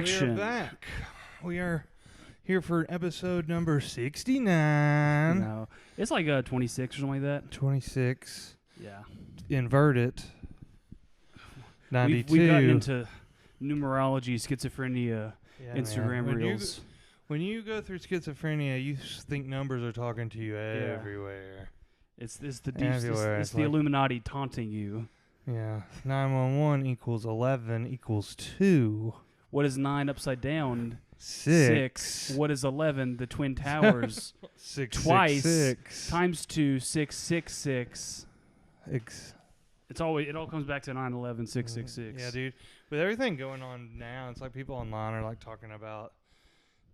action. We are back. We are here for episode number 69. No, it's like 26 or something like that. 26. Yeah. Invert it. 92. We've gotten into numerology, schizophrenia, Yeah, Instagram man. reels. When you go through schizophrenia, you think numbers are talking to you everywhere. It's the deep. Everywhere. It's the Illuminati taunting you. Yeah. 911 equals 11 equals 2. What is 9 upside down? 6. What is 11? The Twin Towers. 6 Twice 6. times 2, 666. It all comes back to 9/11, 666. Yeah, dude. With everything going on now, it's like people online are like talking about,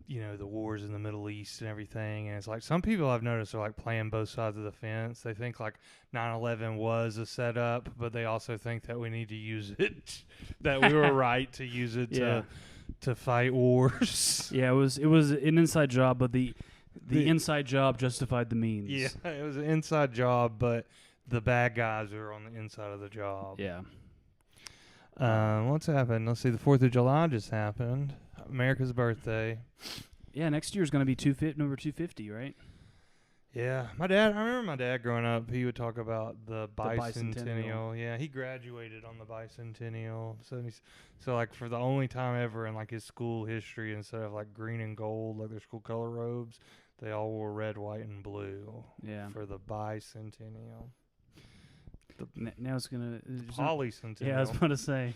the wars in the Middle East and everything. And it's like some people I've noticed are like playing both sides of the fence. They think like 9/11 was a setup, but they also think that we need to use it, that we were right to use it to fight wars. Yeah, it was an inside job, but the inside job justified the means. Yeah, it was an inside job, but the bad guys are on the inside of the job. Yeah. What's happened? Let's see. The 4th of July just happened. America's birthday. Yeah, next year's going to be number 250, right? Yeah. I remember my dad growing up, he would talk about the bicentennial. bicentennial. Yeah, he graduated on the bicentennial. So like for the only time ever in like his school history, instead of like green and gold, like their school color robes, they all wore red, white, and blue. Yeah. For the bicentennial. Now it's going to... Polycentennial. Yeah, I was about to say.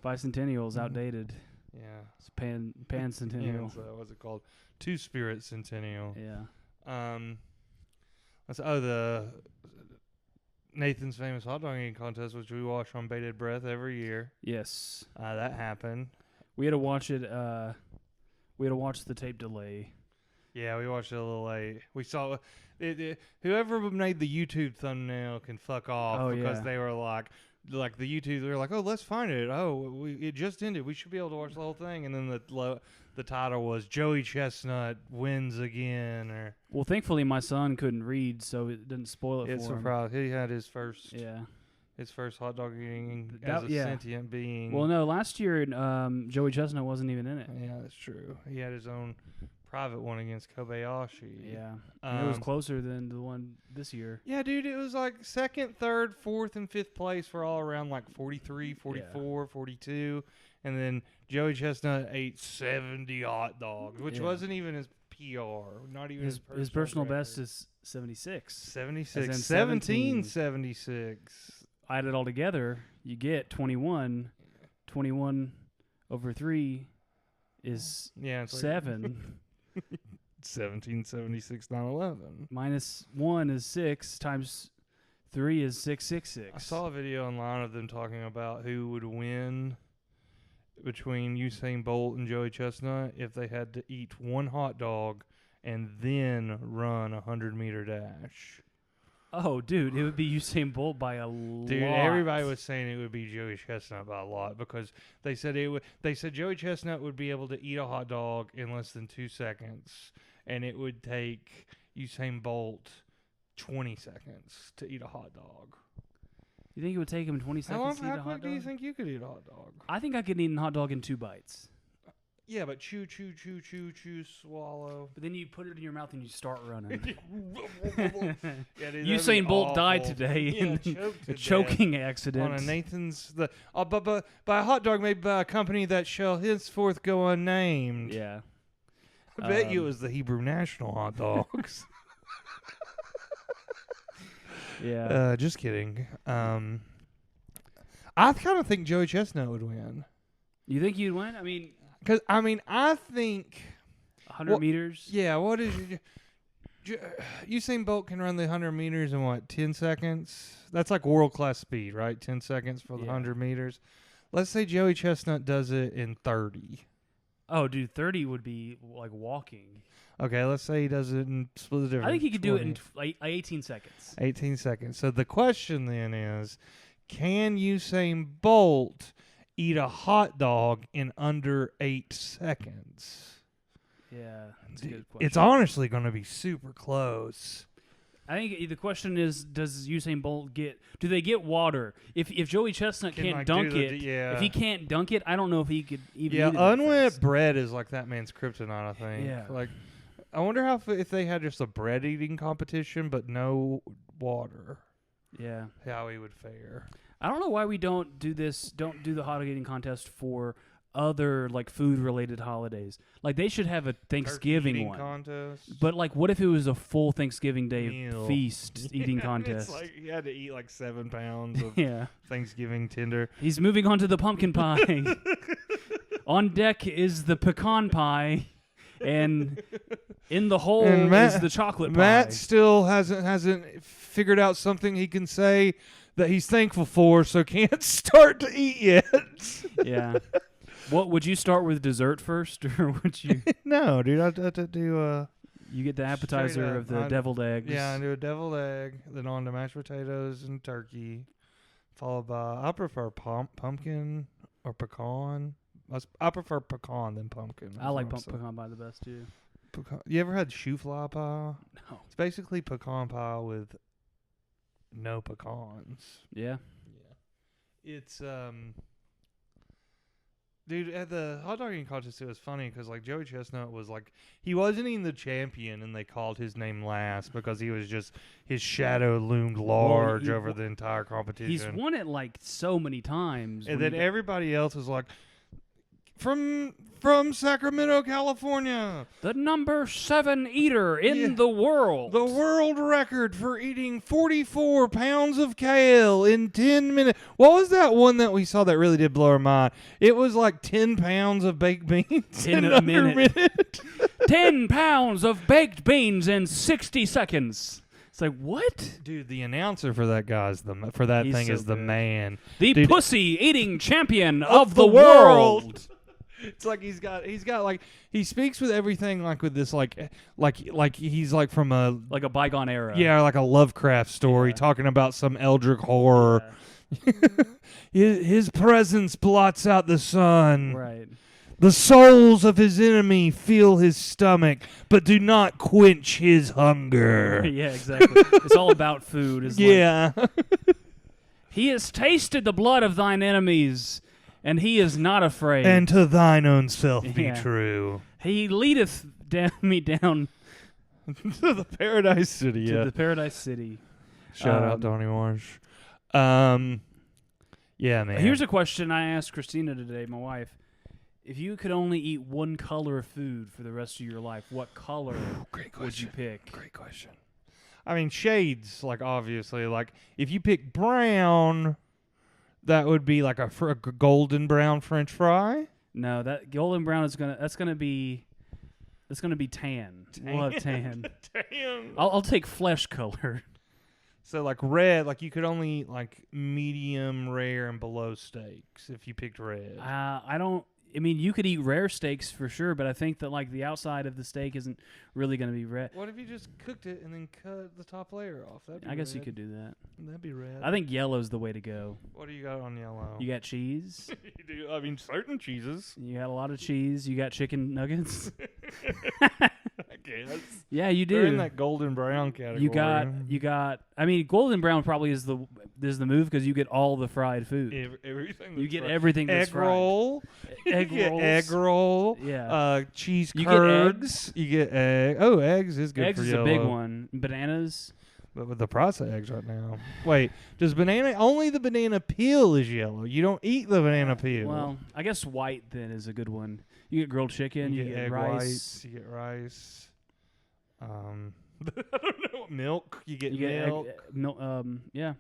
Bicentennial is outdated. Yeah. It's pan-centennial. Yeah, so what's it called? Two-spirit centennial. Yeah. The Nathan's Famous Hot Dog Eating Contest, which we watch on bated breath every year. Yes. That happened. We had to watch it. We had to watch the tape delay. Yeah, we watched it a little late. We saw whoever made the YouTube thumbnail can fuck off because they were like the YouTube. They were like, "Oh, let's find it. Oh, it just ended. We should be able to watch the whole thing." And then the title was Joey Chestnut wins again. Or well, thankfully my son couldn't read, so it didn't spoil it for him. It's surprised he had his first. Yeah. His first hot dog eating as a sentient being. Well, no, last year Joey Chestnut wasn't even in it. Yeah, that's true. He had his own private one against Kobayashi. Yeah. And it was closer than the one this year. Yeah, dude, it was like 2nd, 3rd, 4th, and 5th place for all around like 43, 44, 42. And then Joey Chestnut ate 70 hot dogs, which wasn't even his PR. Not even his personal record. best is 76. 76. 1776. Add it all together, you get 21. 21 over 3 is 7. 1776, 9/11. Minus 1 is 6 times 3 is 666. I saw a video online of them talking about who would win between Usain Bolt and Joey Chestnut if they had to eat one hot dog and then run a 100-meter dash. Oh, dude, it would be Usain Bolt by a lot. Dude, everybody was saying it would be Joey Chestnut by a lot because they said They said Joey Chestnut would be able to eat a hot dog in less than 2 seconds, and it would take Usain Bolt 20 seconds to eat a hot dog. You think it would take him 20 seconds to eat a hot dog? How quick do you think you could eat a hot dog? I think I could eat a hot dog in 2 bites. Yeah, but chew, swallow. But then you put it in your mouth and you start running. Yeah, dude, Usain Bolt died today in a choking accident. On a Nathan's... but by a hot dog made by a company that shall henceforth go unnamed. Yeah. I bet you it was the Hebrew National hot dogs. Yeah. Just kidding. I kind of think Joey Chestnut would win. You think you'd win? I mean... Because, I think... 100 meters? Yeah, what is... Usain Bolt can run the 100 meters in, 10 seconds? That's like world-class speed, right? 10 seconds for the 100 meters. Let's say Joey Chestnut does it in 30. Oh, dude, 30 would be like walking. Okay, let's say he does it in split the difference. I think he could do it in 18 seconds. 18 seconds. So the question then is, can Usain Bolt eat a hot dog in under 8 seconds? Yeah, that's a good question. It's honestly going to be super close. I think the question is, does Usain Bolt do they get water? If Joey Chestnut can't dunk it, if he can't dunk it, I don't know if he could even eat it unwet bread is like that man's kryptonite, I think. Yeah. Like, I wonder if they had just a bread eating competition but no water. Yeah. How he would fare. I don't know why we don't do the hot dog eating contest for other like food related holidays. Like they should have a Thanksgiving one contest. But like, what if it was a full Thanksgiving Day meal. Feast eating contest? It's like he had to eat like 7 pounds of Thanksgiving tender. He's moving on to the pumpkin pie. On deck is the pecan pie, and in the hole is the chocolate pie. Matt still hasn't figured out something he can say that he's thankful for, so can't start to eat yet. Yeah. What would you start with, dessert first, or would you? No, dude. I'd do. You get the appetizer of the deviled eggs. Yeah, I do a deviled egg, then on to mashed potatoes and turkey, followed by. I prefer pumpkin or pecan. I prefer pecan than pumpkin. I like pecan pie the best too. You ever had shoe fly pie? No. It's basically pecan pie with no pecans. Yeah. Yeah. It's dude, at the hot dog eating contest, it was funny because like Joey Chestnut was like, he wasn't even the champion, and they called his name last because he was just, his shadow loomed large over the entire competition. He's won it like so many times, and then everybody else was like, from Sacramento, California, the number 7 eater in the world. The world record for eating 44 pounds of kale in 10 minutes. What was that one that we saw that really did blow our mind? It was like 10 pounds of baked beans in a minute. 10 pounds of baked beans in 60 seconds. It's like, what? Dude, the announcer for that guy is the man. The pussy-eating champion of the world. It's like he's got like, he speaks with everything like with this like he's like from a bygone era. Yeah, like a Lovecraft story talking about some eldritch horror. Yeah. his presence blots out the sun. Right. The souls of his enemy feel his stomach, but do not quench his hunger. Yeah, exactly. It's all about food. He has tasted the blood of thine enemies, and he is not afraid. And to thine own self be true. He leadeth me down to the paradise city. To the paradise city. Shout out Donnie Marsh. Yeah, man. Here's a question I asked Christina today, my wife. If you could only eat one color of food for the rest of your life, what color would you pick? Great question. I mean, shades, like, obviously. Like, if you pick brown, that would be like a golden brown French fry. No, that golden brown is that's gonna be tan. We'll have tan. Tan. I'll take flesh color. So like red, like you could only eat like medium rare and below steaks if you picked red. I mean, you could eat rare steaks for sure, but I think that like the outside of the steak isn't really going to be red. What if you just cooked it and then cut the top layer off? I guess you could do that. That'd be red. I think yellow's the way to go. What do you got on yellow? You got cheese. You do. I mean, certain cheeses. You got a lot of cheese. You got chicken nuggets. I guess. Yeah, you do. They're in that golden brown category. You got. I mean, golden brown probably is the move because you get all the fried food. Everything. You get everything that's fried. Egg rolls. Egg roll. Yeah. Cheese curds. You get eggs. Oh, eggs is good eggs for is yellow. A big one. Bananas. But with the price of eggs right now. Wait, only the banana peel is yellow? You don't eat the banana peel. Well, I guess white then is a good one. You get grilled chicken. You get egg rice. Whites, you get rice. I don't know. Milk. You get milk. Yeah.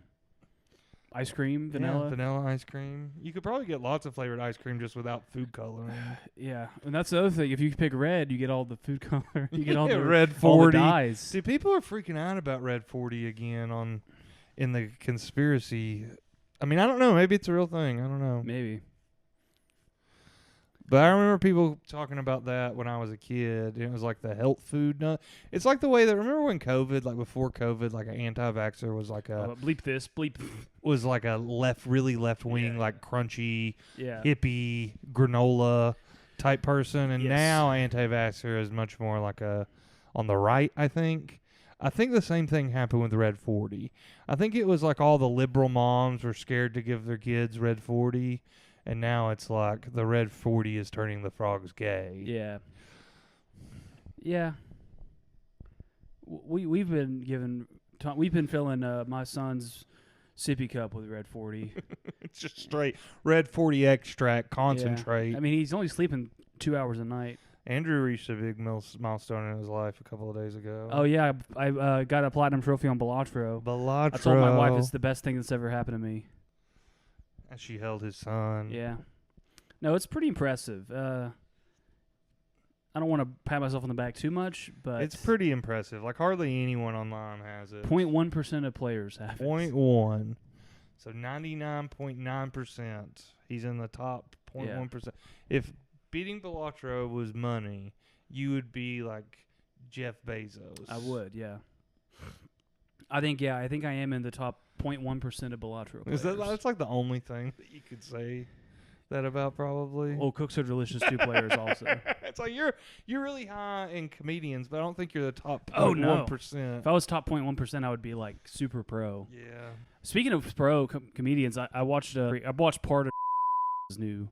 Ice cream, vanilla. Yeah, vanilla ice cream. You could probably get lots of flavored ice cream just without food coloring. Yeah, and that's the other thing. If you pick red, you get all the food color. You get all the red 40. All the dyes. See, people are freaking out about red 40 again in the conspiracy. I mean, I don't know. Maybe it's a real thing. I don't know. Maybe. But I remember people talking about that when I was a kid. It was like the health food nut. It's like the way that, remember when COVID, like before COVID, like an anti-vaxxer was like a bleep this, bleep was like a really left wing, like crunchy, hippie granola type person, and now anti-vaxxer is much more like a on the right, I think. I think the same thing happened with Red 40. I think it was like all the liberal moms were scared to give their kids Red 40, and now it's like the Red 40 is turning the frogs gay. Yeah. Yeah. We've been filling my son's sippy cup with Red 40. It's just straight Red 40 extract concentrate. Yeah. I mean, he's only sleeping 2 hours a night. Andrew reached a big milestone in his life a couple of days ago. Oh yeah, I got a platinum trophy on Balatro. I told my wife it's the best thing that's ever happened to me. And she held his son. Yeah. No, it's pretty impressive. I don't want to pat myself on the back too much, but it's pretty impressive. Like hardly anyone online has it. 0.1% of players have it. 0.1. So 99.9%. He's in the top 0.1%. Yeah. If beating Balatro was money, you would be like Jeff Bezos. I would, yeah. I think I am in the top 0.1% of Balatro players. That's like the only thing that you could say that about, probably. Oh, Cooks Are Delicious 2 players also. It's like you're really high in comedians, but I don't think you're the top 0.1%. Oh, no. If I was top 0.1%, I would be like super pro. Yeah. Speaking of pro comedians, I watched part of his new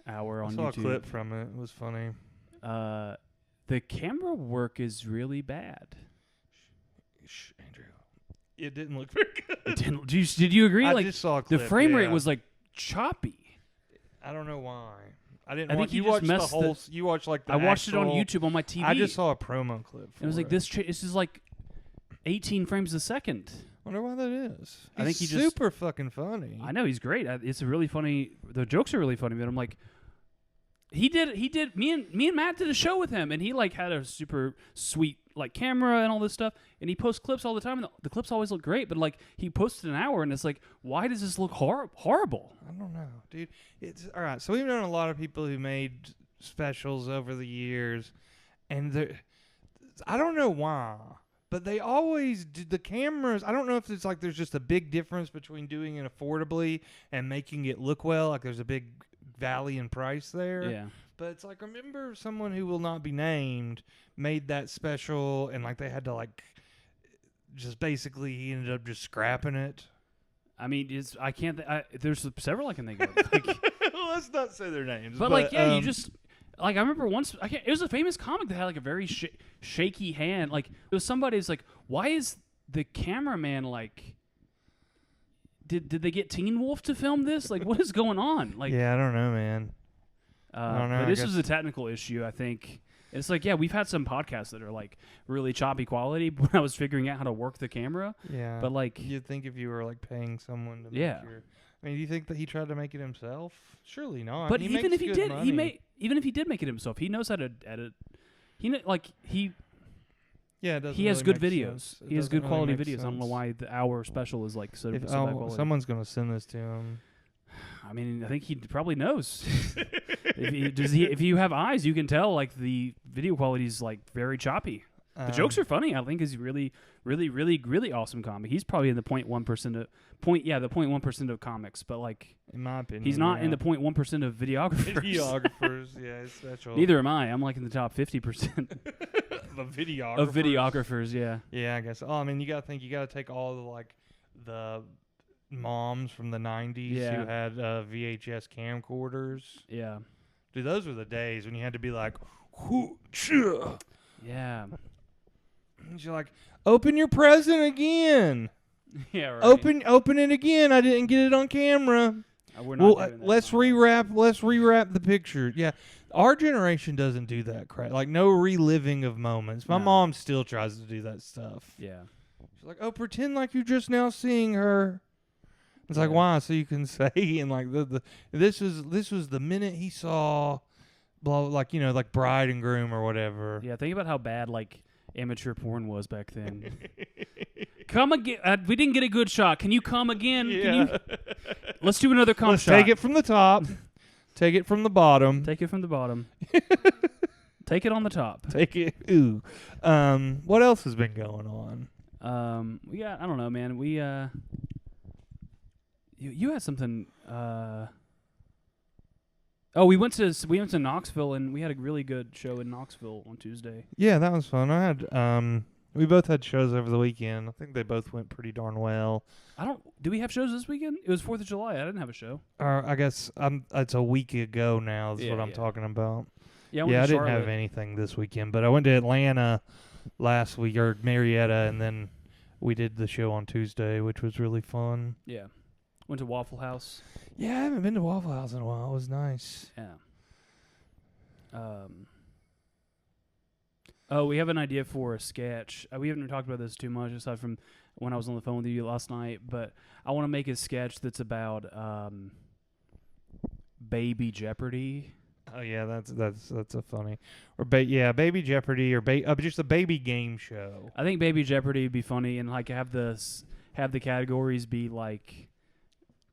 hour on YouTube. I saw a clip from it. It was funny. The camera work is really bad. Shh, Andrew. It didn't look very good. It didn't. Did you agree? I just saw a clip, the frame rate was like choppy. I don't know why. I didn't. I think you watched the whole. You watched like the. I watched it on YouTube on my TV. I just saw a promo clip. It was like this. This is like 18 frames a second. I wonder why that is. I think he's super fucking funny. I know he's great. It's a really funny. The jokes are really funny, but I'm like, he did. Me and Matt did a show with him, and he like had a super sweet like camera and all this stuff, and he posts clips all the time, and the clips always look great. But like he posted an hour, and it's like, why does this look horrible? I don't know, dude. It's all right. So we've known a lot of people who made specials over the years, and I don't know why. But they always do the cameras. I don't know if it's like there's just a big difference between doing it affordably and making it look well. Like there's a big valley in price there. Yeah. But it's like, remember someone who will not be named made that special, and like they had to like just basically he ended up just scrapping it. I mean, I can't. There's several I can think of. Like, let's not say their names. But like, yeah, you just. Like, I remember once, it was a famous comic that had, like, a very shaky hand. Like, it was somebody's like, why is the cameraman, like, did they get Teen Wolf to film this? Like, what is going on? Like, yeah, I don't know, man. I don't know. But this was a technical issue, I think. It's like, yeah, we've had some podcasts that are, like, really choppy quality when I was figuring out how to work the camera. Yeah. But, like... You'd think if you were, like, paying someone to make your... I mean, do you think that he tried to make it himself? Surely not. But even if he did, even if he did make it himself, he knows how to edit. He has good videos. He has good quality videos. Sense. I don't know why the hour special is like so bad quality. Someone's gonna send this to him. I mean, I think he probably knows. If you have eyes, you can tell. Like the video quality is like very choppy. The jokes are funny. I think he's really, really, really, really awesome comic. He's probably in the 0.1% of the 0.1% of comics, but like in my opinion, he's not in the 0.1% of videographers. Yeah, it's special. Neither am I. I'm like in the top 50% of videographers. Yeah. Yeah, I guess. Oh, I mean, you gotta think. You gotta take all the moms from the '90s who had VHS camcorders. Yeah. Dude, those were the days when you had to be like, hoo-cha. Yeah. You're like, open your present again. Yeah, right. Open it again. I didn't get it on camera. We're not doing that. Let's rewrap the picture. Yeah, our generation doesn't do that crap. Like no reliving of moments. My mom still tries to do that stuff. Yeah. She's like, oh, pretend like you're just now seeing her. It's like, why? So you can say and like this was the minute he saw, blah, like like bride and groom or whatever. Yeah, think about how bad like amateur porn was back then. Come again. We didn't get a good shot. Can you come again? Yeah. Let's do another shot. Take it from the top. Take it from the bottom. Take it from the bottom. Take it on the top. Take it. Ooh. What else has been going on? Yeah, I don't know, man. We you had something. Oh, we went to Knoxville and we had a really good show in Knoxville on Tuesday. Yeah, that was fun. I had We both had shows over the weekend. I think they both went pretty darn well. Do we have shows this weekend? It was 4th of July. I didn't have a show. I guess it's a week ago now is Yeah, what I'm yeah. talking about. Yeah, I didn't have Charlotte. anything this weekend, but I went to Atlanta last week, or Marietta, and then we did the show on Tuesday, which was really fun. Yeah. Went to Waffle House. Yeah, I haven't been to Waffle House in a while. It was nice. Yeah. Oh, we have an idea for a sketch. We haven't talked about this too much aside from when I was on the phone with you last night, but I want to make a sketch that's about Baby Jeopardy. Oh yeah, that's a funny, or Baby Jeopardy, or just a baby game show. I think Baby Jeopardy would be funny, and like have the categories be like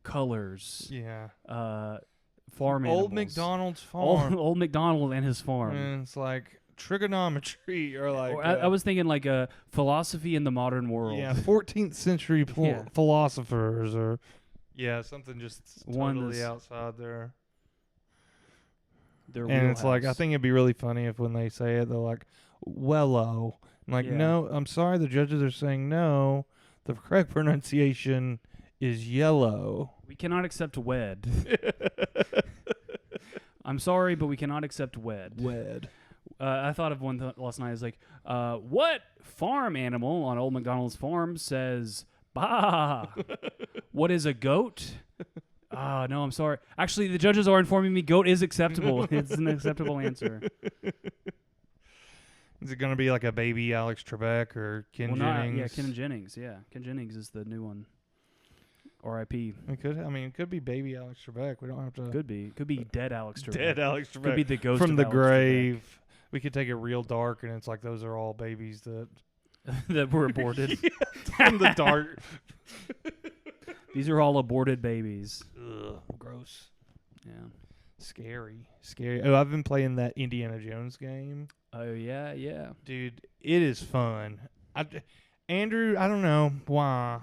colors, Yeah, farm Old animals. McDonald's farm. Old McDonald and his farm. And it's like trigonometry, or like Or I was thinking like a philosophy in the modern world. yeah, 14th century Yeah. philosophers, or something just One totally is- outside there. Their And it's like, I wheelhouse. think it'd be really funny if when they say it, they're like, "Wello," I'm like, Yeah. no, I'm sorry, the judges are saying no. The correct pronunciation is yellow. We cannot accept wed. I'm sorry, but we cannot accept wed. Wed. I thought of one last night. It's like, what farm animal on Old McDonald's farm says "bah"? What is a goat? No, I'm sorry. Actually, the judges are informing me goat is acceptable. It's an acceptable answer. Is it gonna be like a baby Alex Trebek or Ken Jennings? Yeah, Ken Jennings. Yeah, Ken Jennings is the new one. R.I.P. It could be baby Alex Trebek. We don't have to. Could be dead Alex Trebek. Dead Alex Trebek. Could be the ghost from of the Alex Trebek. grave. We could take it real dark, and it's like those are all babies that that were aborted. from the dark. These are all aborted babies. Ugh, gross. Yeah. Scary. Oh, I've been playing that Indiana Jones game. Oh yeah, yeah. Dude, it is fun. Andrew, I don't know why.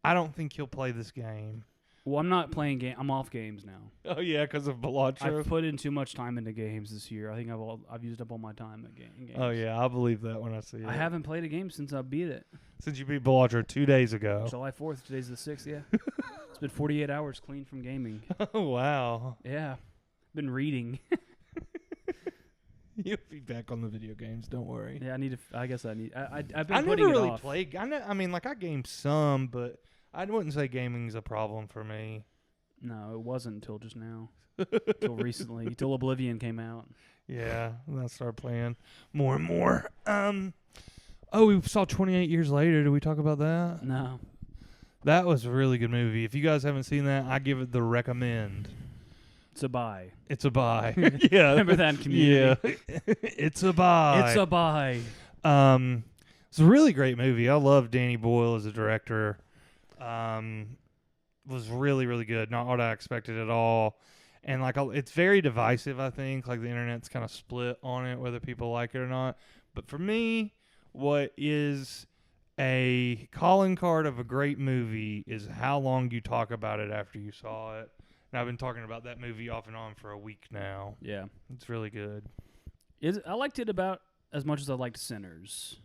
I don't think he'll play this game. Well, I'm not playing game. I'm off games now. Oh yeah, because of Bellagio. I've put in too much time into games this year. I think I've used up all my time at games. Oh yeah, I'll believe that when I see it. I haven't played a game since I beat it. Since you beat Bellagio 2 days ago. July 4th. Today's the 6th. Yeah. It's been 48 hours clean from gaming. Oh wow. Yeah. Been reading. You'll be back on the video games. Don't worry. Yeah, I need to. I guess I need. I've been I putting never it really off. played. I mean, like I game some, but I wouldn't say gaming's a problem for me. No, it wasn't until just now. Until recently. Until Oblivion came out. Yeah, and I started playing more and more. Oh, we saw 28 Years Later. Did we talk about that? No. That was a really good movie. If you guys haven't seen that, I give it the recommend. It's a buy. It's a buy. Yeah. Remember that in Community? Yeah. It's a buy. It's a buy. It's a really great movie. I love Danny Boyle as a director. Was really, really good. Not what I expected at all. And like, it's very divisive, I think. Like the internet's kind of split on it, whether people like it or not. But for me, what is a calling card of a great movie is how long you talk about it after you saw it. And I've been talking about that movie off and on for a week now. Yeah. It's really good. I liked it about as much as I liked Sinners.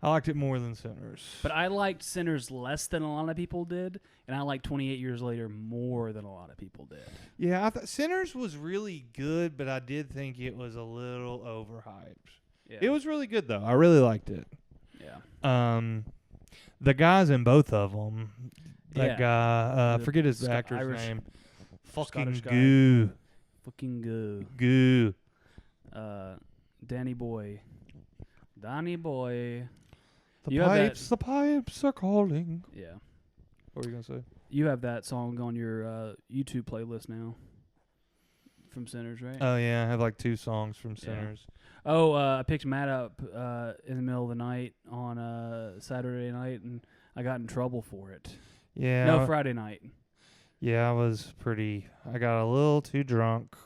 I liked it more than Sinners. But I liked Sinners less than a lot of people did, and I liked 28 Years Later more than a lot of people did. Yeah, I thought Sinners was really good, but I did think it was a little overhyped. Yeah. It was really good though. I really liked it. Yeah. The guys in both of them. That Yeah. guy, The forget his Sc- actor's Irish- name. Fucking Scottish guy. goo. Fucking good. Goo. Danny Boy. Danny Boy. The You have that- pipes are calling. Yeah. What were you gonna say? You have that song on your YouTube playlist now. From Sinners, right? Oh yeah, I have like 2 songs from Sinners. I picked Matt up in the middle of the night on Saturday night, and I got in trouble for it. Yeah. No, Friday night. Yeah, I got a little too drunk,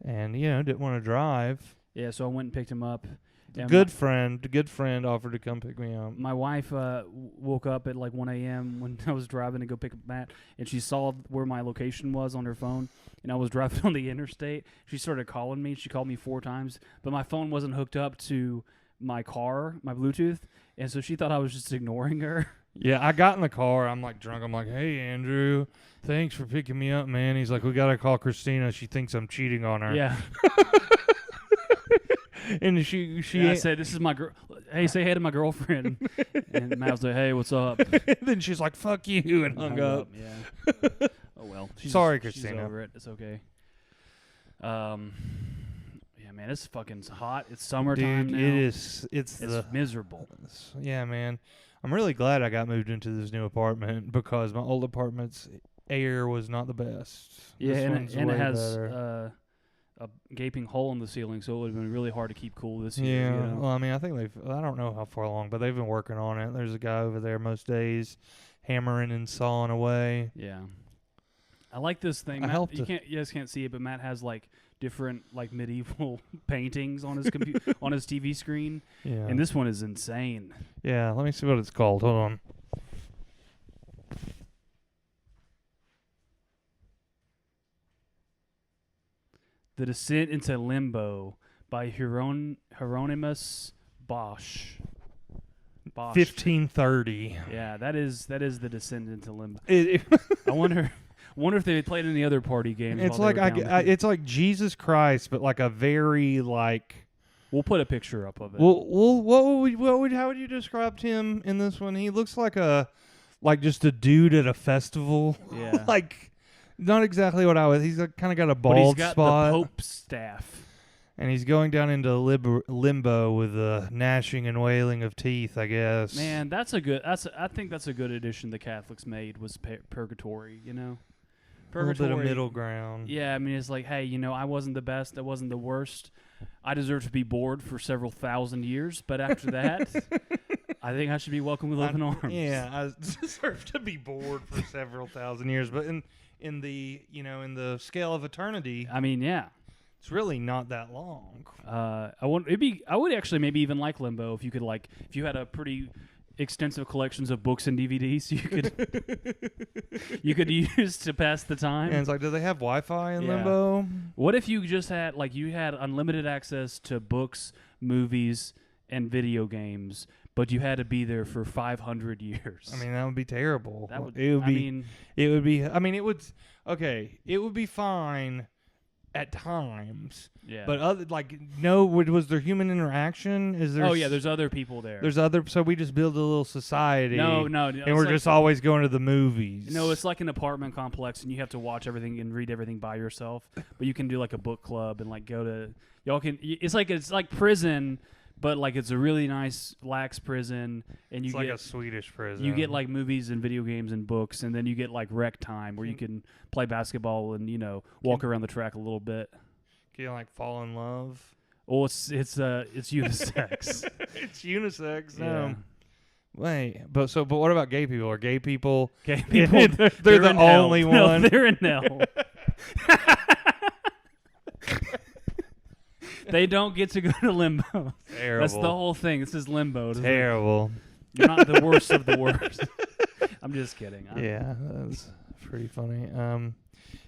and didn't want to drive. Yeah, so I went and picked him up. And Good friend offered to come pick me up. My wife woke up at like 1 a.m. when I was driving to go pick up Matt, and she saw where my location was on her phone, and I was driving on the interstate. She started calling me. She called me 4 times, but my phone wasn't hooked up to my car, my Bluetooth, and so she thought I was just ignoring her. Yeah, I got in the car. I'm like drunk. I'm like, hey, Andrew, thanks for picking me up, man. He's like, we got to call Christina. She thinks I'm cheating on her. Yeah. And she I said, this is my girl. Hey, say hey to my girlfriend. And Matt was like, hey, what's up? then she's like, fuck you, and hung up. Yeah. Oh, well. Sorry, She's Christina. over it. It's okay. Yeah, man, it's fucking hot. It's summertime Dude, now. it is. It's miserable. Yeah, man. I'm really glad I got moved into this new apartment because my old apartment's air was not the best. Yeah, This and one's it way has better. a gaping hole in the ceiling, so it would have been really hard to keep cool this Yeah, year. You know? well, I mean, I think I don't know how far along, but they've been working on it. There's a guy over there most days hammering and sawing away. Yeah. I like this thing. I Matt, helped you guys can't see it, but Matt has like different like medieval paintings on his on his TV screen, Yeah. and this one is insane. Yeah, let me see what it's called. Hold on. The Descent into Limbo by Hieronymus Bosch. 1530. Yeah, that is the Descent into Limbo. It, I wonder if they played any other party games. it's while like they were down there. it's like Jesus Christ, but like a very like. We'll put a picture up of it. Well, how would you describe him in this one? He looks like just a dude at a festival. Yeah. Like, not exactly what I was. He's kind of got a But bald he's got spot, the Pope's staff. and he's going down into limbo with the gnashing and wailing of teeth, I guess. Man, I think that's a good addition the Catholics made was Purgatory. You know, a little bit of middle ground. Yeah, I mean, it's like, hey, I wasn't the best, I wasn't the worst. I deserve to be bored for several thousand years, but after that, I think I should be welcome with open arms. Yeah, I deserve to be bored for several thousand years, but in the scale of eternity, I mean, yeah. it's really not that long. I would actually maybe even like Limbo if you had a pretty extensive collections of books and DVDs you could use to pass the time. And it's like, do they have Wi-Fi in Yeah. Limbo? What if you just had you had unlimited access to books, movies, and video games, but you had to be there for 500 years? I mean, that would be terrible. That would. It would I be. mean, It would be. I mean, it would. Okay, it would be fine at times, yeah. but was there human interaction? Is there? Oh yeah, there's other people there. There's other. So we just build a little society. no, and we're just always going to the movies. No, it's like an apartment complex, and you have to watch everything and read everything by yourself. But you can do like a book club and like go to y'all can. It's like prison, but like it's a really nice lax prison, and It's like a Swedish prison. you get like movies and video games and books, and then you get like rec time where you can play basketball and walk around the track a little bit. Can you like fall in love? Oh, it's unisex. It's unisex. Yeah. No. Wait, but what about gay people? Are gay people? Gay people, they're the in hell. only No, one. they're in hell. They don't get to go to limbo. Terrible. That's the whole thing. This is limbo. Terrible. You're not the worst of the worst. I'm just kidding. Yeah, that's pretty funny.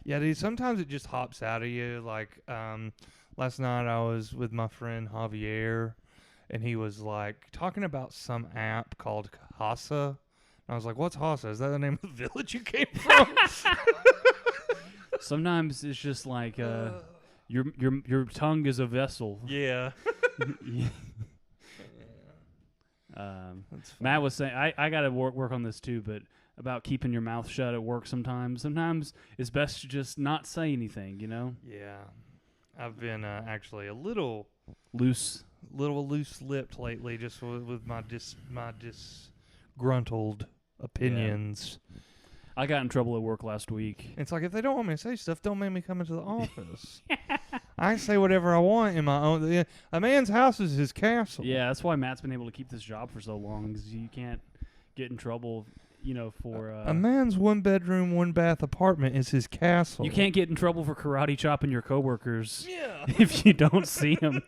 Yeah, dude, sometimes it just hops out of you. Like, last night I was with my friend Javier, and he was like talking about some app called Hasa. And I was like, "What's Hasa? Is that the name of the village you came from?" Sometimes it's just like your tongue is a vessel. Yeah. Matt was saying I got to work on this too, but about keeping your mouth shut at work sometimes. Sometimes it's best to just not say anything, Yeah. I've been actually a little loose-lipped lately, just with my disgruntled opinions. Yeah. I got in trouble at work last week. It's like, if they don't want me to say stuff, don't make me come into the office. I say whatever I want in my own. A man's house is his castle. Yeah, that's why Matt's been able to keep this job for so long, because you can't get in trouble, for... a man's one-bedroom, one-bath apartment is his castle. You can't get in trouble for karate chopping your coworkers Yeah. if you don't see them.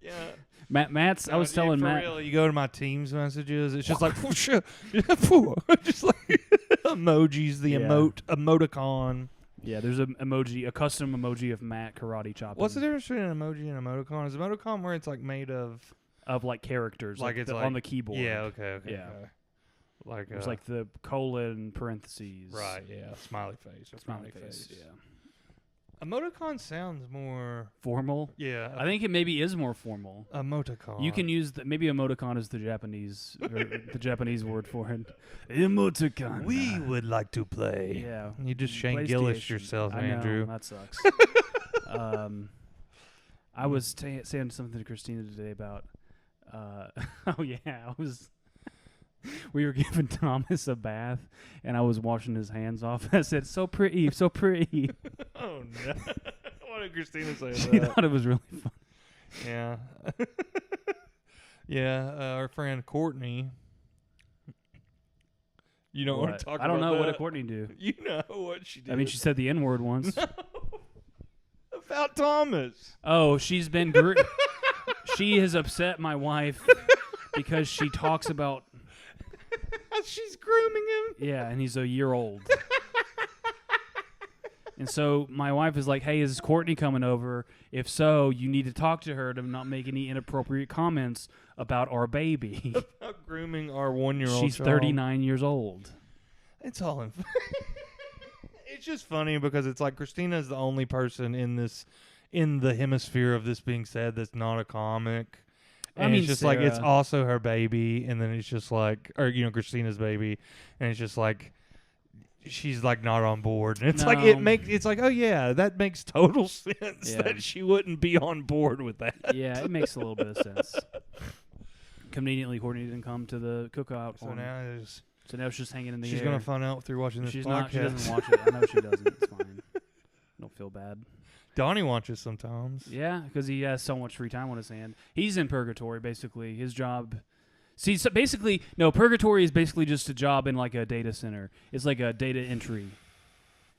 Yeah. Matt's. I was telling Matt. Real, you go to my Teams messages. It's just like just like emojis, the emoticon. Yeah, there's a custom emoji of Matt karate chopping. What's the difference between an emoji and emoticon? Is emoticon where it's like made of? of like characters, Like it's on the keyboard. Yeah. Okay. Yeah. Okay. Like It was like the colon parentheses. right. Yeah. Smiley face. Or Smiley face. Yeah. Emoticon sounds more. Formal. Yeah. I think it maybe is more formal. Emoticon. You can use maybe emoticon is the Japanese the Japanese word for it. Emoticon. We would like to play. Yeah. You just Shane Gillis PlayStation. yourself, I know, Andrew. that sucks. I was saying something to Christina today about. Oh yeah, we were giving Thomas a bath, and I was washing his hands off. I said, "So pretty, so pretty." Oh no! What did Christina say She about thought it was really fun. Yeah. Yeah, our friend Courtney. You don't want to talk about I don't know what that? did Courtney do. You know what she did. I mean, she said the N-word once. About Thomas. Oh, she's been. She has upset my wife because she talks about. She's grooming him. Yeah, and he's a year old. And so my wife is like, "Hey, is Courtney coming over? If so, you need to talk to her to not make any inappropriate comments about our baby." About grooming our 1-year-old. She's 39 years old. It's all in. It's just funny because it's like Christina's the only person in the hemisphere of this being said that's not a comic. And I mean, it's just like it's Sarah. also her baby, and then it's just like, or Christina's baby, and it's just like she's like not on board, and it's like it's like, oh yeah, that makes total sense that she wouldn't be on board with that. Yeah, it makes a little bit of sense. Conveniently, Courtney didn't come to the cookout. So now it's. So now she's hanging in the She's air. gonna find out through watching this She's podcast. not. She doesn't watch it. I know she doesn't. It's fine. Don't feel bad. Donnie watches sometimes. Yeah, because he has so much free time on his hand. He's in Purgatory, basically. His job. See, so basically, no, Purgatory is basically just a job in like a data center. It's like a data entry.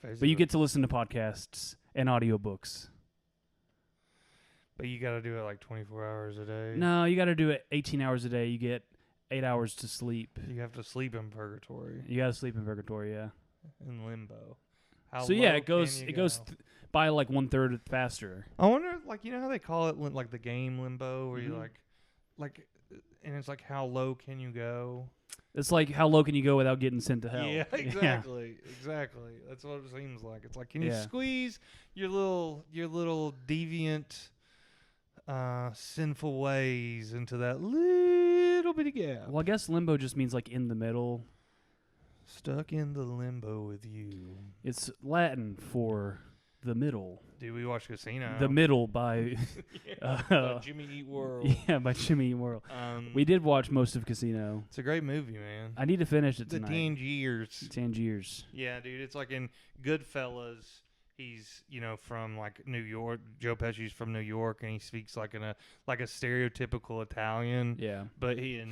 But you get to listen to podcasts and audiobooks. But you got to do it like 24 hours a day. No, you got to do it 18 hours a day. You get 8 hours to sleep. You have to sleep in Purgatory. You got to sleep in Purgatory, yeah. In limbo. How So yeah, low it goes can it you goes go? by like 1/3 faster. I wonder, like, you know how they call it like the game limbo, where you Mhm. like, and it's like how low can you go? It's like how low can you go without geting sent to hell? Yeah, exactly, exactly. That's what it seems like. It's like, can you Yeah. squeeze your little deviant, sinful ways into that little bitty gap? Well, I guess limbo just means like in the middle. Stuck in the limbo with you. It's Latin for the middle. Dude, we watched Casino. The Middle by by Jimmy Eat World. yeah, by Jimmy Eat World. We did watch most of Casino. It's a great movie, man. I need to finish it The tonight. Tangiers. Tangiers. Yeah, dude, it's like in Goodfellas. He's from like New York. Joe Pesci's from New York, and he speaks like a stereotypical Italian. Yeah. But he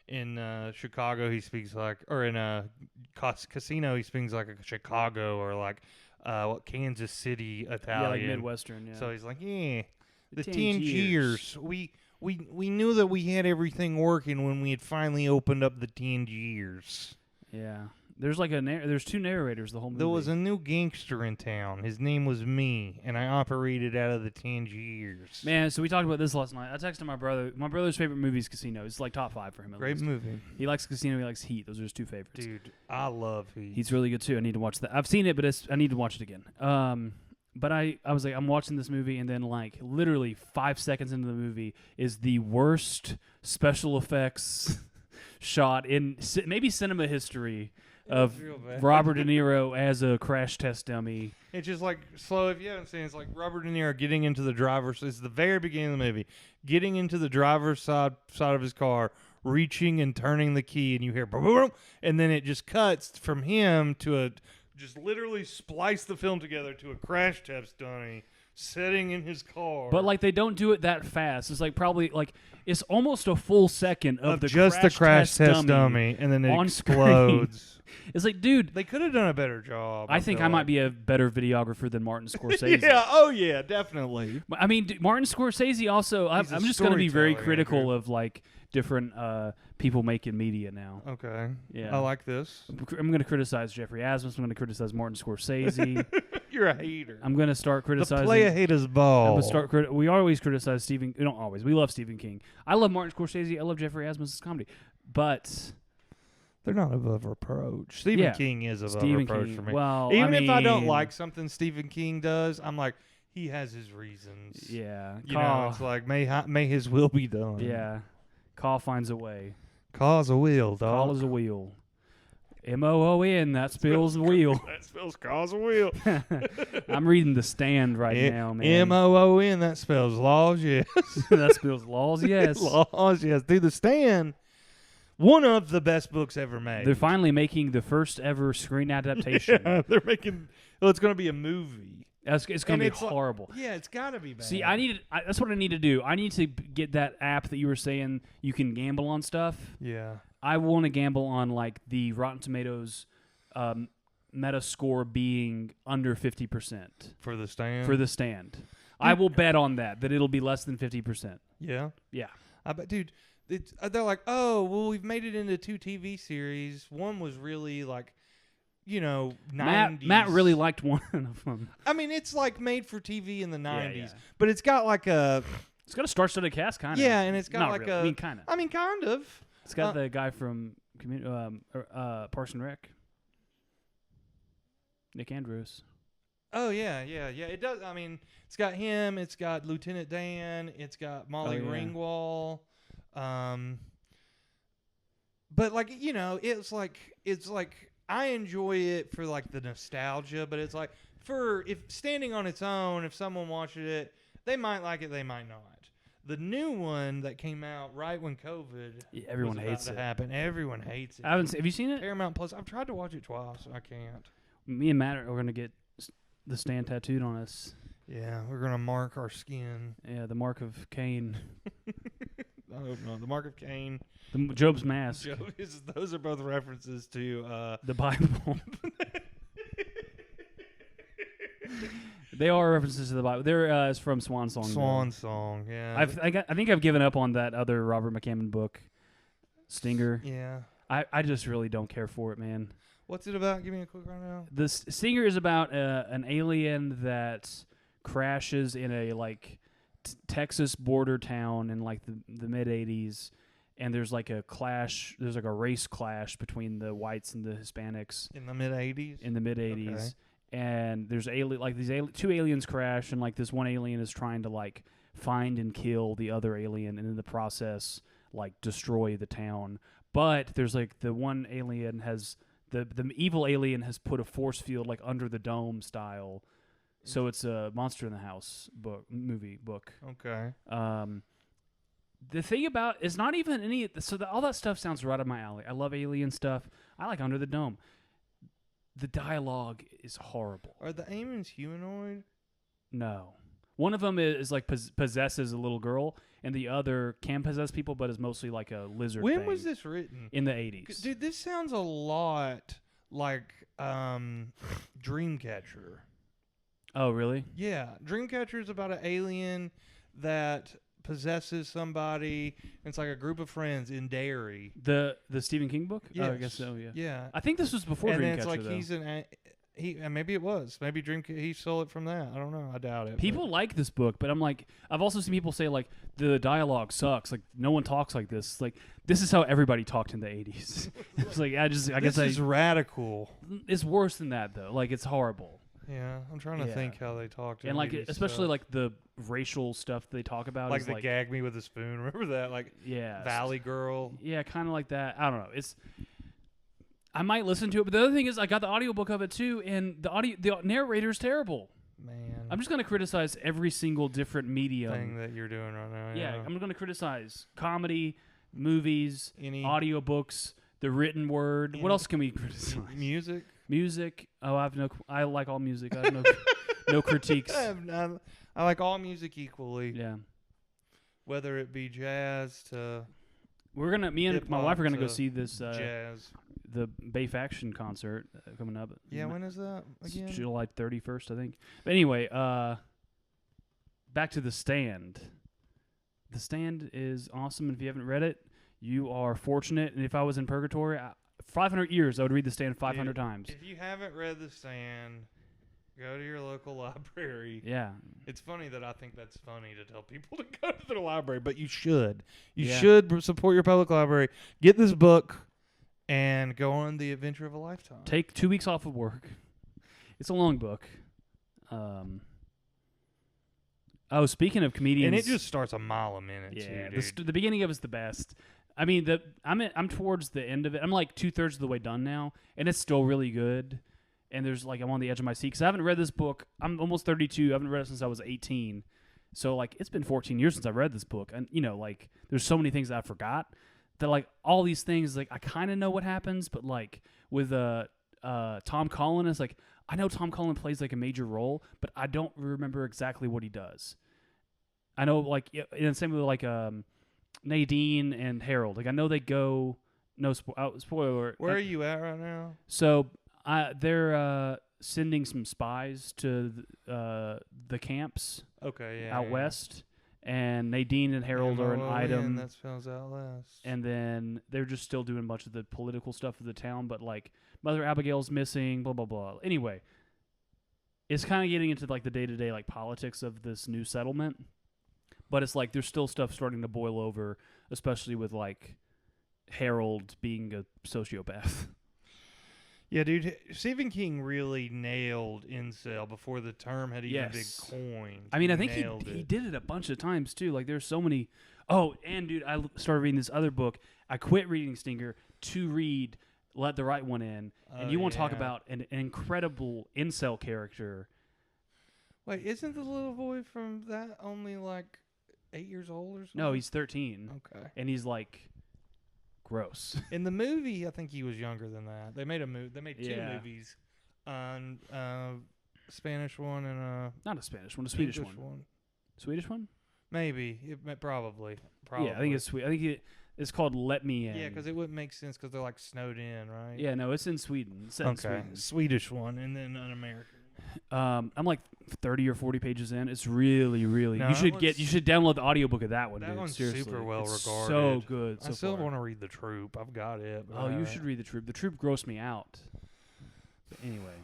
in Chicago he speaks like, or in Casino he speaks like a Chicago or like Kansas City Italian. Yeah, like Midwestern, yeah. So he's like, yeah, the Tangiers. Tangiers. We knew that we had everything working when we had finally opened up the Tangiers. Yeah. There's like there's two narrators the whole movie. There was a new gangster in town. His name was me, and I operated out of the Tangiers. Man, so we talked about this last night. I texted my brother. My brother's favorite movie is Casino. It's like top 5 for him. At Great least. movie. He likes Casino. He likes Heat. Those are his two favorites. Dude, I love Heat. He's really good too. I need to watch that. I've seen it, but I need to watch it again. But I was like, I'm watching this movie, and then like literally 5 seconds into the movie is the worst special effects shot in maybe cinema history of Robert De Niro as a crash test dummy. It's just like slow. If you haven't seen it, it's like Robert De Niro getting into the driver's. It's the very beginning of the movie, getting into the driver's side of his car, reaching and turning the key, and you hear boom, boom, boom, and then it just cuts from him to just literally splice the film together to a crash test dummy sitting in his car. But like they don't do it that fast. It's like probably like it's almost a full second of the just the crash test dummy, and then it explodes. It's like, dude, they could have done a better job. I think I might be a better videographer than Martin Scorsese. Yeah, oh yeah, definitely. I mean, Martin Scorsese also. I'm just going to be very critical Andrew. of like different people making media now. Okay. Yeah, I like this. I'm going to criticize Jeffrey Asmus. I'm going to criticize Martin Scorsese. You're a hater. I'm gonna start criticizing. The play a hater's ball. I'm gonna start. We always criticize Stephen. We don't always. We love Stephen King. I love Martin Scorsese. I love Jeffrey Asmus's comedy, but they're not above reproach. Stephen King is above reproach for me. Well, even if I don't like something Stephen King does, I'm like, he has his reasons. Yeah, you know, it's like may his will be done. Yeah, Call finds a way. Call's a wheel, dog. Call is a wheel. MOON, that spills the wheel. That spells cause a wheel. I'm reading The Stand right now, man. MOON, that spells laws, yes. That spells laws, yes. Laws, yes. Dude, The Stand, one of the best books ever made. They're finally making the first ever screen adaptation. Yeah, they're making, well, it's going to be a movie. It's going to be horrible. Yeah, it's got to be bad. See, that's what I need to do. I need to get that app that you were saying you can gamble on stuff. Yeah. I want to gamble on like the Rotten Tomatoes meta score being under 50%. For The Stand? For The Stand. I will bet on that it'll be less than 50%. Yeah? Yeah. I bet, dude, they're like, oh, well, we've made it into 2 TV series. One was really like, you know, 90s. Matt really liked one of them. I mean, it's like made for TV in the 90s, yeah. But it's got like a... It's got a star-studded cast, kind of. Yeah, and it's got Not like really. a... I mean, kind of. I mean, kind of. It's got the guy from Parks and Rec. Nick Andrews. Oh, yeah. It does. I mean, it's got him. It's got Lieutenant Dan. It's got Molly Ringwald. But, like, you know, it's like I enjoy it for, like, the nostalgia. But it's like, if standing on its own, if someone watches it, they might like it, they might not. The new one that came out right when COVID everyone was hates about to it. happen. Everyone hates it. Have you seen it? Paramount Plus. I've tried to watch it twice. I can't. Me and Matt are going to get The Stand tattooed on us. Yeah, we're going to mark our skin. Yeah, the mark of Cain. I hope not. The mark of Cain. Job's mask. Those are both references to the Bible. They are references to the Bible. They're it's from Swan Song. Swan Song, yeah. I think I've given up on that other Robert McCammon book, Stinger. Yeah. I just really don't care for it, man. What's it about? Give me a quick rundown. The Stinger is about an alien that crashes in a like Texas border town in like the mid '80s, and there's like a clash. There's like a race clash between the whites and the Hispanics in the mid '80s. In the mid '80s. Okay. And there's these 2 aliens crash, and like this one alien is trying to like find and kill the other alien, and in the process like destroy the town. But there's like the one alien has the evil alien has put a force field like under the dome style, so it's a Monster in the House movie book. Okay. The thing about it's not even any all that stuff sounds right up my alley. I love alien stuff. I like Under the Dome. The dialogue is horrible. Are the aliens humanoid? No. One of them is like possesses a little girl, and the other can possess people, but is mostly like a lizard. When was this written? In the 80s. Dude, this sounds a lot like Dreamcatcher. Oh, really? Yeah. Dreamcatcher is about an alien that possesses somebody. And it's like a group of friends in Derry. The Stephen King book? Yes. Oh, I guess so, yeah. Yeah. I think this was before and Dreamcatcher, it's like though. Maybe it was. Maybe he stole it from that. I don't know. I doubt it. People like this book, but I'm like, I've also seen people say like the dialogue sucks. Like no one talks like this. Like this is how everybody talked in the 80s. It's like I guess this is radical. It's worse than that though. Like it's horrible. Yeah, I'm trying to think how they talked. And like especially like the racial stuff they talk about. Like is the like, gag me with a spoon. Remember that? Like Valley Girl. Yeah, kind of like that. I don't know. I might listen to it, but the other thing is I got the audiobook of it too, and the narrator's terrible. Man. I'm just going to criticize every single different medium thing that you're doing right now. Yeah, I'm going to criticize comedy, movies, audiobooks, the written word. What else can we criticize? Music. Oh, I like all music. I have no critiques. I like all music equally. Yeah. Whether it be jazz to me and my wife are gonna go see this jazz. The Bay Faction concert coming up. Yeah, when is that again? July 31st, I think. But anyway, back to The Stand. The Stand is awesome, and if you haven't read it, you are fortunate. And if I was in Purgatory, 500 years, I would read The Stand 500 times. If you haven't read The Stand, Go to your local library. Yeah. It's funny that I think that's funny to tell people to go to the library, but you should. You Yeah. should support your public library. Get this book and go on the adventure of a lifetime. Take 2 weeks off of work. It's a long book. Speaking of comedians, and it just starts a mile a minute. yeah, too, dude. the beginning of it's the best. I mean, I'm towards the end of it. I'm like 2/3 of the way done now, and it's still really good. And there's like I'm on the edge of my seat because I haven't read this book. I'm almost 32. I haven't read it since I was 18. So like it's been 14 years since I've read this book, and like there's so many things that I forgot. That like all these things like I kind of know what happens, but like with Tom Collin is like I know Tom Collin plays like a major role, but I don't remember exactly what he does. I know like in the same way like Nadine and Harold. Like I know they go spoiler. Where are you at right now? So they're sending some spies to the camps Okay, out west, and Nadine and Harold are an item. That spells out last. And then they're just still doing a bunch of the political stuff of the town, but like Mother Abigail's missing, blah blah blah. Anyway, it's kind of getting into like the day-to-day like politics of this new settlement, but it's like there's still stuff starting to boil over, especially with like Harold being a sociopath. Yeah, dude, Stephen King really nailed incel before the term had even been coined. I mean, I think he did it a bunch of times too. Like there's so many. Oh, and dude, I started reading this other book. I quit reading Stinger to read Let the Right One In, and you want to talk about an incredible incel character. Wait, isn't the little boy from that only like 8 years old or something? No, he's 13. Okay. And he's like gross. In the movie, I think he was younger than that. They made They made two Yeah. movies, Spanish one and Not a Spanish one, a Swedish English one. Swedish one? Maybe probably. Yeah, I think it's I think it's called Let Me In. Yeah, because it wouldn't make sense because they're like snowed in, right? Yeah, no, it's in Sweden. It's set in Sweden. Swedish one and then an American. I'm like 30 or 40 pages in. It's really, really. No, you should download the audiobook of that one. That dude. one's Seriously. super well It's regarded. So good. I still want to read The Troop. I've got it. Oh, you should read The Troop. The Troop grossed me out. But anyway,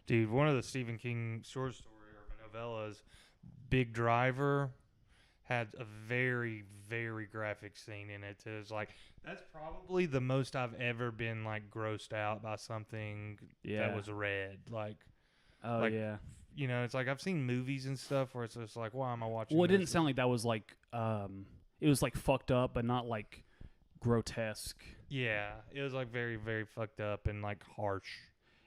dude, one of the Stephen King short story or novellas, Big Driver, had a very, very graphic scene in it. It's like that's probably the most I've ever been like grossed out by something that was read. Like, you know, it's like I've seen movies and stuff where it's just like, why am I watching? Well, it this? didn't sound like that was like it was like fucked up, but not like grotesque. Yeah, it was like very, very fucked up and like harsh.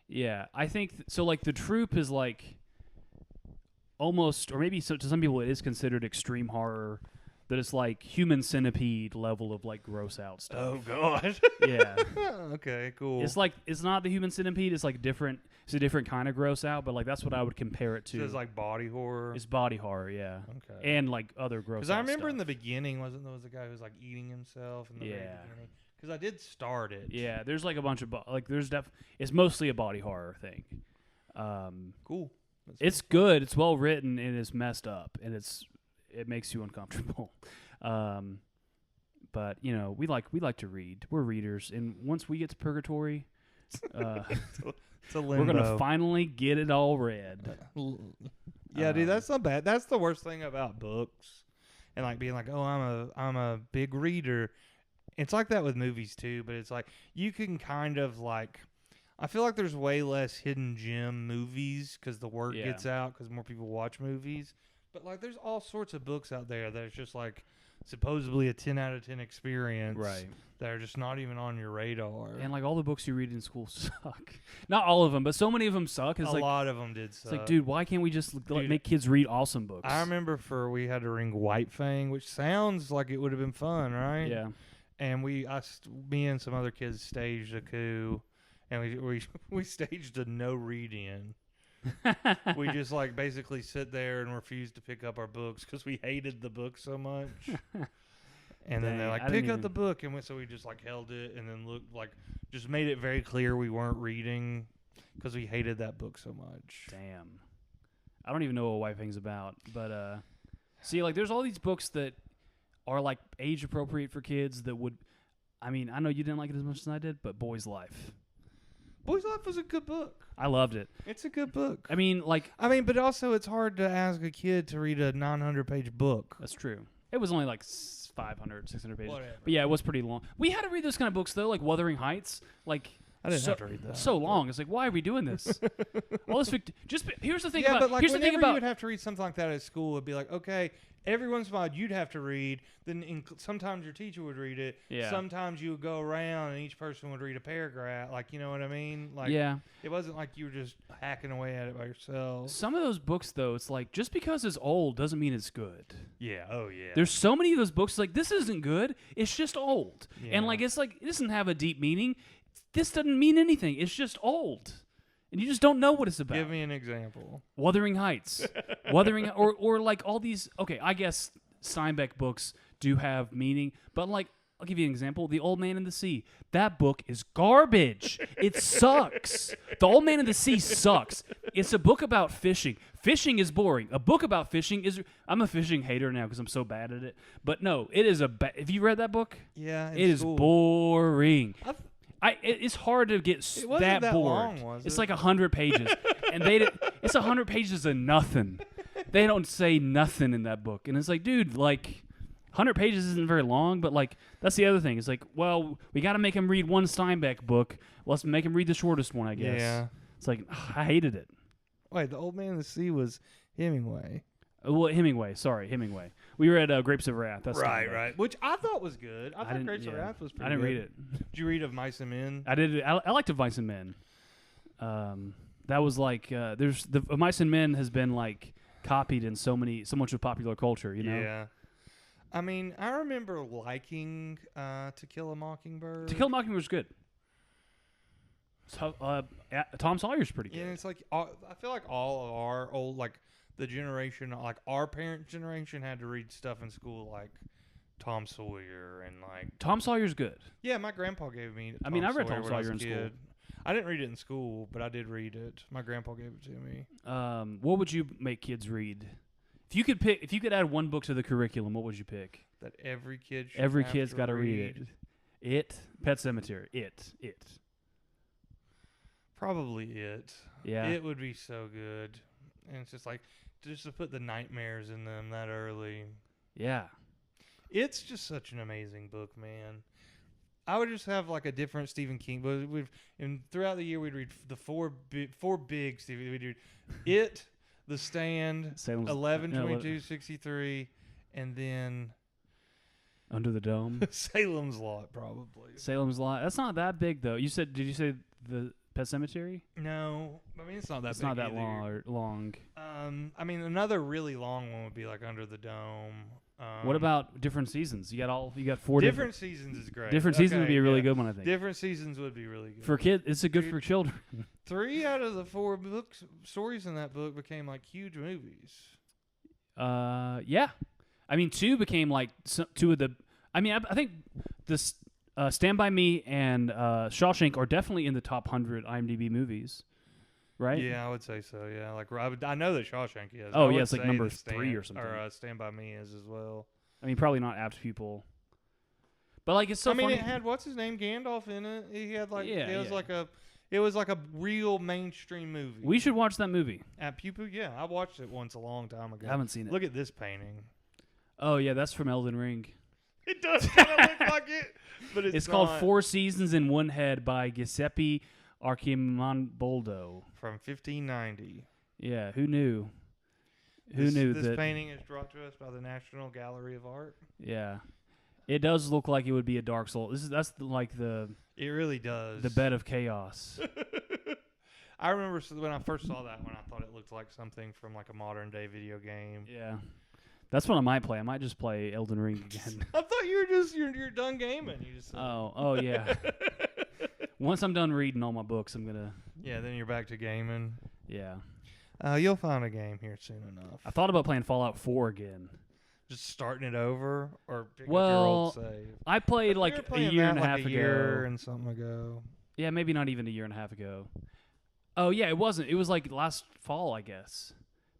Yeah, I think so. Like The Troop is like almost, or maybe so to some people, it is considered extreme horror. That it's like Human Centipede level of like gross out stuff. Oh god. Yeah. Okay, cool. It's like it's not the Human Centipede. It's like different. It's a different kind of gross out, but like that's what I would compare it to. So it's like body horror. It's body horror, yeah. Okay. And like other gross. Because I remember stuff. in the beginning, wasn't there was a guy who was like eating himself in the very beginning? Because I did start it. Yeah, there's like a bunch of it's mostly a body horror thing. Cool. It's good. It's well written and it's messed up and it makes you uncomfortable. But you know, we like to read. We're readers, and once we get to Purgatory, it's a we're gonna finally get it all read. Yeah, dude, that's not bad. That's the worst thing about books, and like being like, oh, I'm a big reader. It's like that with movies too, but it's like you can kind of like. I feel like there's way less hidden gem movies because the word gets out because more people watch movies. But like, there's all sorts of books out there that are just like supposedly a 10 out of 10 experience, right? That are just not even on your radar. And like all the books you read in school suck. Not all of them, but so many of them suck. It's a like, lot of them did suck. It's like, dude, why can't we just make kids read awesome books? I remember we had to ring White Fang, which sounds like it would have been fun, right? Yeah. And me and some other kids staged a coup, and we staged a no read-in. We just like basically sit there and refuse to pick up our books because we hated the book so much. And then they're like, pick up the book, and so we just like held it and then looked like just made it very clear we weren't reading because we hated that book so much. Damn, I don't even know what White Fang's about, but see, like there's all these books that are like age appropriate for kids that would. I mean, I know you didn't like it as much as I did, but Boy's Life. Boy's Life was a good book. I loved it. It's a good book. I mean, but also it's hard to ask a kid to read a 900-page book. that's true. It was only like 500, 600 pages. Whatever. But yeah, it was pretty long. We had to read those kind of books though, like Wuthering Heights. Like I didn't have to read that. so long. It's like, why are we doing this? All this here's the thing yeah, about but like here's the thing whenever you about would have to read something like that at school, it'd be like, okay, every once in a while you'd have to read. Then sometimes your teacher would read it. Yeah. Sometimes you would go around and each person would read a paragraph. Like, you know what I mean? Like, yeah. it wasn't like you were just hacking away at it by yourself. Some of those books though, it's like just because it's old doesn't mean it's good. Yeah. Oh yeah. There's so many of those books like this isn't good. It's just old. Yeah. And like it doesn't have a deep meaning. This doesn't mean anything. It's just old. And you just don't know what it's about. Give me an example. Wuthering Heights. or like all these I guess Steinbeck books do have meaning, but like I'll give you an example. The Old Man and the Sea. That book is garbage. It sucks. The Old Man and the Sea sucks. It's a book about fishing. Fishing is boring. A book about fishing is... I'm a fishing hater now because I'm so bad at it. But no, it is have you read that book? Yeah, it is boring. It's hard to get that bored. Long, was it's it? like 100 pages. And it's 100 pages of nothing. They don't say nothing in that book. And it's like, dude, like... 100 pages isn't very long, but like that's the other thing. It's like, well, we got to make him read one Steinbeck book. Let's make him read the shortest one, I guess. Yeah. It's like I hated it. Wait, The Old Man and the Sea was Hemingway. Well, Hemingway. Sorry, Hemingway. We were at Grapes of Wrath. That's Steinbeck. Right. Which I thought was good. I thought Grapes of Wrath was pretty good. I didn't read it. Did you read Of Mice and Men? I did. I liked Of Mice and Men. That was like there's the Of Mice and Men has been like copied in so much of popular culture. You know. Yeah. I mean, I remember liking To Kill a Mockingbird. To Kill a Mockingbird was good. So, Tom Sawyer's pretty good. Yeah, it's like I feel like all of our old, like the generation, like our parents' generation, had to read stuff in school like Tom Sawyer and like. Tom Sawyer's good. Yeah, my grandpa gave me. I read Tom Sawyer in school. I didn't read it in school, but I did read it. My grandpa gave it to me. What would you make kids read? If you could add one book to the curriculum, what would you pick? That every kid should Every kid's got to read it. Pet Sematary. It. Probably It. Yeah. It would be so good. And it's just like, just to put the nightmares in them that early. Yeah. It's just such an amazing book, man. I would just have like a different Stephen King book. And throughout the year, we'd read the four big Stephen. We'd read It, The Stand, 11/22/63, and then Under the Dome. Salem's Lot, probably. Salem's Lot. That's not that big though. Did you say the Pet Sematary? No, I mean it's not that. It's big not that either. long. I mean another really long one would be like Under the Dome. What about Different Seasons? You got 4 Different Seasons is great. Different Seasons would be a really good one, I think. Different Seasons would be really good for kids. It's good for children. 3 out of the 4 stories in that book became like huge movies. Yeah. I mean, 2 became like 2 of the. I mean, I think this Stand By Me and Shawshank are definitely in the top 100 IMDb movies, right? Yeah, I would say so. Yeah, like I know that Shawshank is. Oh yeah, it's like number 3 or something. Or Stand By Me is as well. I mean, probably not apt people, but like it's so. I mean, funny. it had what's his name, Gandalf in it. He had like it was like a real mainstream movie. We should watch that movie. At Pew Pew, yeah, I watched it once a long time ago. I haven't seen it. Look at this painting. Oh yeah, that's from Elden Ring. It does kind of look like it, but it's not. Called 4 Seasons in One Head by Giuseppe Archimonboldo From 1590. Yeah, who knew? Who knew that? This painting is brought to us by the National Gallery of Art. Yeah, it does look like it would be a Dark Soul. Like the. It really does. The bed of chaos. I remember when I first saw that one, I thought it looked like something from like a modern day video game. Yeah. That's what I might play. I might just play Elden Ring again. I thought you're done gaming. You just oh yeah. Once I'm done reading all my books, I'm gonna. Yeah, then you're back to gaming. Yeah. You'll find a game here soon enough. I thought about playing Fallout 4 again. Just starting it over, or picking up your old save. I played like a year and a half ago. Year and something ago. Yeah, maybe not even a year and a half ago. Oh yeah, it wasn't. It was like last fall, I guess,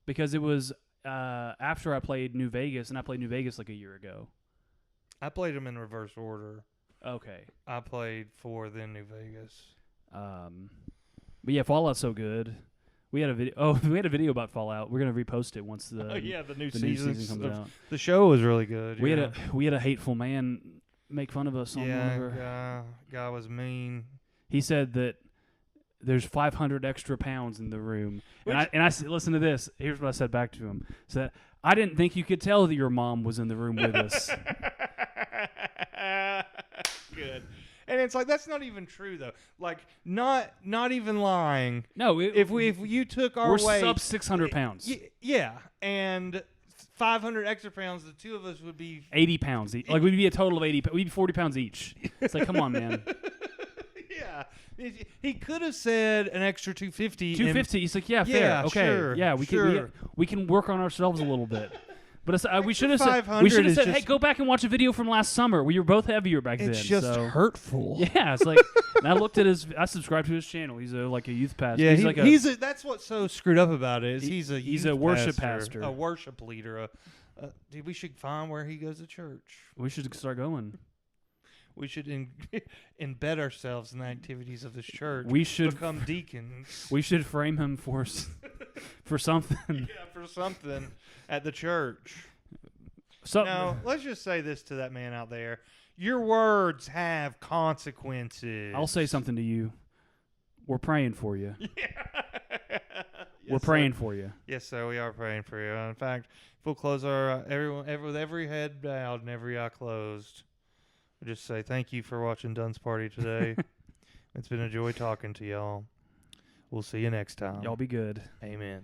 because it was. After I played New Vegas, and I played New Vegas like a year ago. I played them in reverse order. Okay. I played 4, then New Vegas. But yeah, Fallout's so good. We had a video. Oh, we had a video about Fallout. We're gonna repost it once the the new new season comes out. The show was really good. We had a hateful man make fun of us on one of our. Guy was mean. He said that there's 500 extra pounds in the room, and I said, listen to this. Here's what I said back to him. Said, I didn't think you could tell that your mom was in the room with us. Good. And it's like that's not even true though. Like not even lying. No, if you took our weight, we're sub 600 pounds. Yeah, and 500 extra pounds, the two of us would be 80 pounds. Like we'd be a total of 80. We'd be 40 pounds each. It's like, come on, man. Yeah, he could have said an extra 250. 250. He's like, yeah, fair. Okay, sure, yeah, we can work on ourselves a little bit. But we should have said, hey, go back and watch a video from last summer. We were both heavier back then. It's just hurtful. Yeah, it's like, and I looked at I subscribed to his channel. He's like a youth pastor. Yeah, that's what's so screwed up about it. Is he's a worship pastor, a worship leader. Dude, we should find where he goes to church. We should start going. We should embed ourselves in the activities of this church. We should become deacons. We should frame him for something. Yeah, for something at the church. Now, let's just say this to that man out there. Your words have consequences. I'll say something to you. We're praying for you. Yeah. We're praying for you. Yes, sir. We are praying for you. In fact, if we'll close our with every head bowed and every eye closed, we'll just say thank you for watching Dunn's Party today. It's been a joy talking to y'all. We'll see you next time. Y'all be good. Amen.